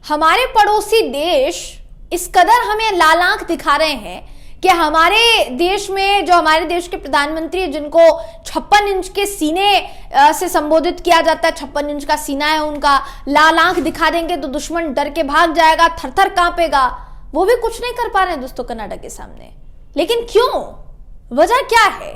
हमारे पड़ोसी देश इस कदर हमें लाल आंख दिखा रहे हैं कि हमारे देश में जो हमारे देश के प्रधानमंत्री हैं, जिनको 56 इंच के सीने से संबोधित किया जाता है, 56 इंच का सीना है उनका, लाल आंख दिखा देंगे तो दुश्मन डर के भाग जाएगा, थर-थर कांपेगा, वो भी कुछ नहीं कर पा रहे हैं दोस्तों कनाडा के सामने। लेकिन क्यों? वजह क्या है?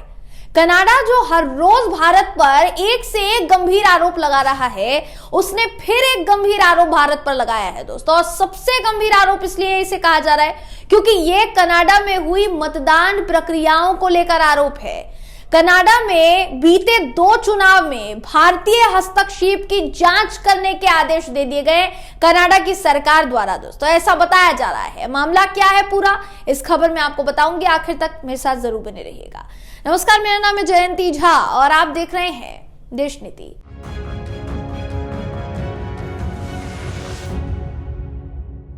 कनाडा जो हर रोज भारत पर एक से एक गंभीर आरोप लगा रहा है, उसने फिर एक गंभीर आरोप भारत पर लगाया है दोस्तों। और सबसे गंभीर आरोप इसलिए इसे कहा जा रहा है क्योंकि यह कनाडा में हुई मतदान प्रक्रियाओं को लेकर आरोप है। कनाडा में बीते 2 चुनाव में भारतीय हस्तक्षेप की जांच करने के आदेश दे दिए गए कनाडा की सरकार द्वारा दोस्तों, ऐसा बताया जा रहा है। मामला क्या है पूरा, इस खबर में आपको बताऊंगी, आखिर तक मेरे साथ जरूर बने रहिएगा। नमस्कार, मेरा नाम है जयंती झा और आप देख रहे हैं देश नीति।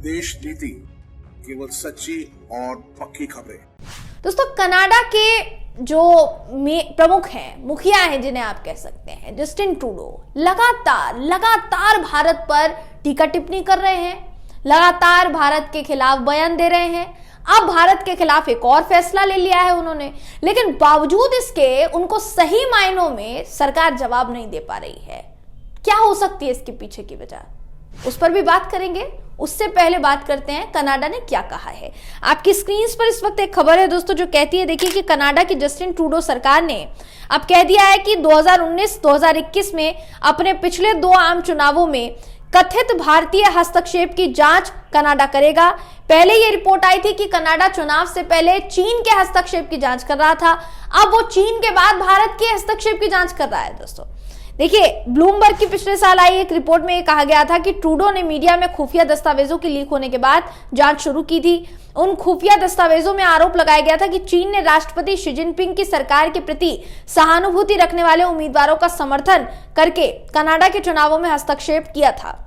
देश नीति, केवल सच्ची और पक्की खबरें। दोस्तों, कनाडा के जो प्रमुख हैं, मुखिया हैं जिन्हें आप कह सकते हैं, जस्टिन ट्रूडो लगातार भारत पर टीका टिप्पणी कर रहे हैं, लगातार भारत के खिलाफ बयान दे रहे हैं। अब भारत के खिलाफ एक और फैसला ले लिया है उन्होंने, लेकिन बावजूद इसके उनको सही मायनों में सरकार जवाब नहीं दे पा रही है। क्या हो सकती है इसके पीछे की वजह, उस पर भी बात करेंगे। उससे पहले बात करते हैं कनाडा ने क्या कहा है। आपकी स्क्रीन पर इस वक्त एक खबर है दोस्तों जो कहती है, देखिए कि कनाडा की जस्टिन ट्रूडो सरकार ने अब कह दिया है कि 2019-2021 में अपने पिछले 2 आम चुनावों में कथित भारतीय हस्तक्षेप की जांच कनाडा करेगा। पहले यह रिपोर्ट आई थी कि कनाडा चुनाव से पहले चीन के हस्तक्षेप की जांच कर रहा था, अब वो चीन के बाद भारत के हस्तक्षेप की जांच कर रहा है दोस्तों। देखिए, ब्लूमबर्ग की पिछले साल आई एक रिपोर्ट में कहा गया था कि ट्रूडो ने मीडिया में खुफिया दस्तावेजों के लीक होने के बाद जांच शुरू की थी। उन खुफिया दस्तावेजों में आरोप लगाया गया था कि चीन ने राष्ट्रपति शी जिनपिंग की सरकार के प्रति सहानुभूति रखने वाले उम्मीदवारों का समर्थन करके कनाडा के चुनावों में हस्तक्षेप किया था।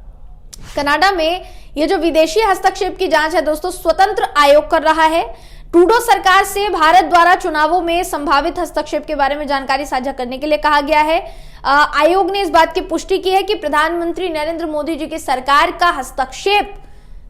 कनाडा में यह जो विदेशी हस्तक्षेप की जांच है दोस्तों, स्वतंत्र आयोग कर रहा है। ट्रूडो सरकार से भारत द्वारा चुनावों में संभावित हस्तक्षेप के बारे में जानकारी साझा करने के लिए कहा गया है। आयोग ने इस बात की पुष्टि की है कि प्रधानमंत्री नरेंद्र मोदी जी की सरकार का हस्तक्षेप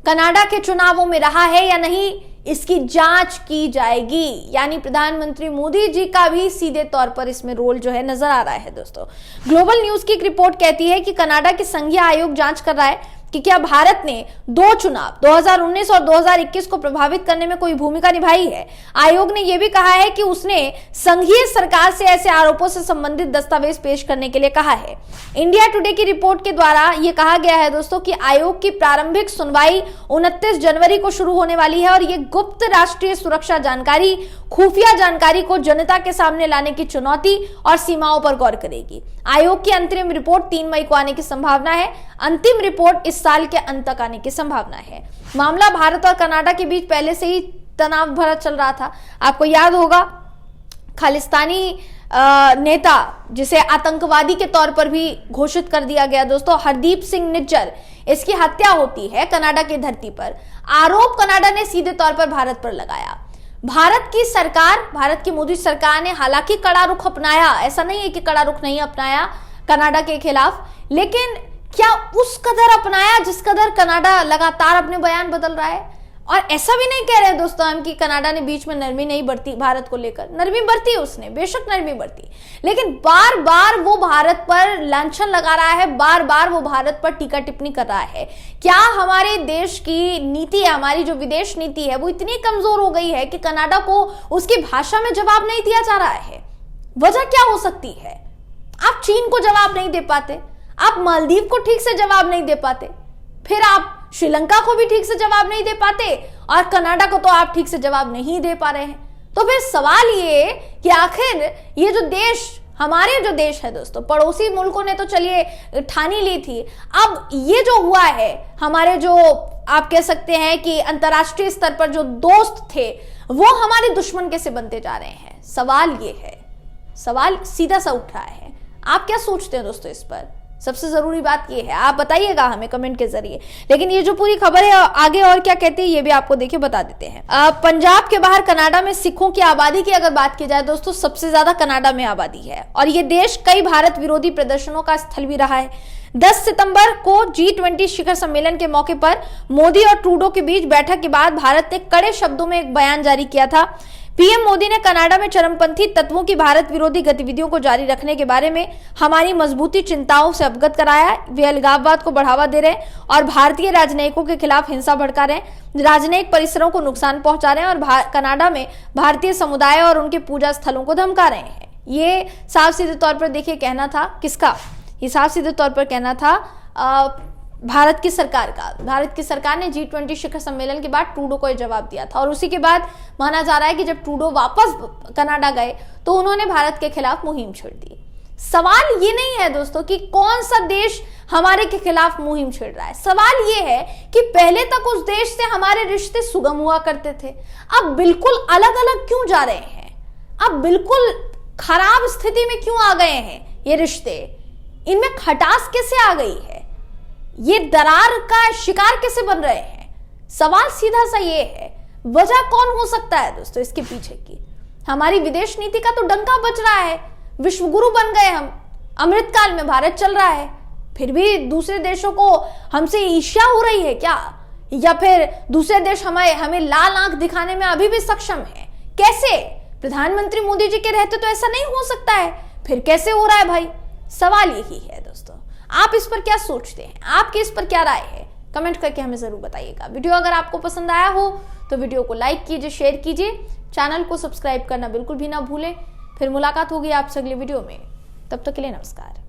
कनाडा के चुनावों में रहा है या नहीं, इसकी जांच की जाएगी। यानी प्रधानमंत्री मोदी जी का भी सीधे तौर पर इसमें रोल जो है नजर आ रहा है दोस्तों। ग्लोबल न्यूज की एक रिपोर्ट कहती है कि कनाडा के संघीय आयोग जांच कर रहा है कि क्या भारत ने 2 चुनाव 2019 और 2021 को प्रभावित करने में कोई भूमिका निभाई है। आयोग ने यह भी कहा है कि उसने संघीय सरकार से ऐसे आरोपों से संबंधित दस्तावेज पेश करने के लिए कहा है। इंडिया टुडे की रिपोर्ट के द्वारा यह कहा गया है दोस्तों कि आयोग की प्रारंभिक सुनवाई 29 जनवरी को शुरू होने वाली है और यह गुप्त राष्ट्रीय सुरक्षा जानकारी, खुफिया जानकारी को जनता के सामने लाने की चुनौती और सीमाओं पर गौर करेगी। आयोग की अंतरिम रिपोर्ट 3 मई को आने की संभावना है। अंतिम रिपोर्ट इस साल के अंत तक आने की संभावना है। मामला भारत और कनाडा के बीच पहले से ही तनाव भरा चल रहा था। आपको याद होगा, खालिस्तानी नेता जिसे आतंकवादी के तौर पर भी घोषित कर दिया गया दोस्तों, हरदीप सिंह निज्जर, इसकी हत्या होती है कनाडा की धरती पर। आरोप कनाडा ने सीधे तौर पर भारत पर लगाया। भारत की सरकार, भारत की मोदी सरकार ने हालांकि कड़ा रुख अपनाया, ऐसा नहीं है कि कड़ा रुख नहीं अपनाया कनाडा के खिलाफ, लेकिन क्या उस कदर अपनाया जिस कदर कनाडा लगातार अपने बयान बदल रहा है। और ऐसा भी नहीं कह रहे दोस्तों हम कि कनाडा ने बीच में नरमी नहीं बरती भारत को लेकर, नरमी बरती उसने, बेशक नरमी बरती, लेकिन बार बार वो भारत पर लांछन लगा रहा है, बार बार वो भारत पर टीका टिप्पणी कर रहा है। क्या हमारे देश की नीति है, हमारी जो विदेश नीति है, वो इतनी कमजोर हो गई है कि कनाडा को उसकी भाषा में जवाब नहीं दिया जा रहा है? वजह क्या हो सकती है? आप चीन को जवाब नहीं दे पाते, आप मालदीव को ठीक से जवाब नहीं दे पाते, फिर आप श्रीलंका को भी ठीक से जवाब नहीं दे पाते और कनाडा को तो आप ठीक से जवाब नहीं दे पा रहे हैं। तो फिर सवाल ये कि आखिर ये जो देश, हमारे जो देश है दोस्तों, पड़ोसी मुल्कों ने तो चलिए ठानी ली थी, अब ये जो हुआ है, हमारे जो आप कह सकते हैं कि अंतर्राष्ट्रीय स्तर पर जो दोस्त थे वो हमारे दुश्मन कैसे बनते जा रहे हैं। सवाल ये है, सवाल सीधा सा उठ रहा है। आप क्या सोचते हैं दोस्तों इस पर? सबसे जरूरी बात यह है, आप बताइएगा हमें कमेंट के जरिए। लेकिन ये जो पूरी खबर है आगे और क्या कहती है ये भी आपको देखिए बता देते हैं। पंजाब के बाहर कनाडा में सिखों की आबादी की अगर बात की जाए दोस्तों, सबसे ज्यादा कनाडा में आबादी है और ये देश कई भारत विरोधी प्रदर्शनों का स्थल भी रहा है। 10 सितंबर को G20 शिखर सम्मेलन के मौके पर मोदी और ट्रूडो के बीच बैठक के बाद भारत ने कड़े शब्दों में एक बयान जारी किया था। पीएम मोदी ने कनाडा में चरमपंथी तत्वों की भारत विरोधी गतिविधियों को जारी रखने के बारे में हमारी मजबूती चिंताओं से अवगत कराया। वे अलगाववाद को बढ़ावा दे रहे हैं और भारतीय राजनयिकों के खिलाफ हिंसा भड़का रहे हैं, राजनयिक परिसरों को नुकसान पहुंचा रहे हैं और कनाडा में भारतीय समुदाय और उनके पूजा स्थलों को धमका रहे हैं। ये साफ सीधे तौर पर देखिए कहना था किसका, ये साफ सीधे तौर पर कहना था भारत की सरकार का। भारत की सरकार ने G20 शिखर सम्मेलन के बाद ट्रूडो को यह जवाब दिया था और उसी के बाद माना जा रहा है कि जब ट्रूडो वापस कनाडा गए तो उन्होंने भारत के खिलाफ मुहिम छेड़ दी। सवाल ये नहीं है दोस्तों कि कौन सा देश हमारे के खिलाफ मुहिम छेड़ रहा है, सवाल ये है कि पहले तक उस देश से हमारे रिश्ते सुगम हुआ करते थे, अब बिल्कुल अलग अलग क्यों जा रहे हैं, अब बिल्कुल खराब स्थिति में क्यों आ गए हैं ये रिश्ते, इनमें खटास कैसे आ गई है, ये दरार का शिकार कैसे बन रहे हैं। सवाल सीधा सा ये है, वजह कौन हो सकता है दोस्तों इसके पीछे की। हमारी विदेश नीति का तो डंका बज रहा है, विश्वगुरु बन गए हम, अमृतकाल में भारत चल रहा है, फिर भी दूसरे देशों को हमसे ईर्ष्या हो रही है क्या, या फिर दूसरे देश हमें लाल आंख दिखाने में अभी भी सक्षम है। कैसे? प्रधानमंत्री मोदी जी के रहते तो ऐसा नहीं हो सकता है, फिर कैसे हो रहा है भाई। सवाल यही है दोस्तों, आप इस पर क्या सोचते हैं, आपकी इस पर क्या राय है, कमेंट करके हमें जरूर बताइएगा। वीडियो अगर आपको पसंद आया हो तो वीडियो को लाइक कीजिए, शेयर कीजिए, चैनल को सब्सक्राइब करना बिल्कुल भी ना भूलें। फिर मुलाकात होगी आपसे अगले वीडियो में, तब तक के लिए नमस्कार।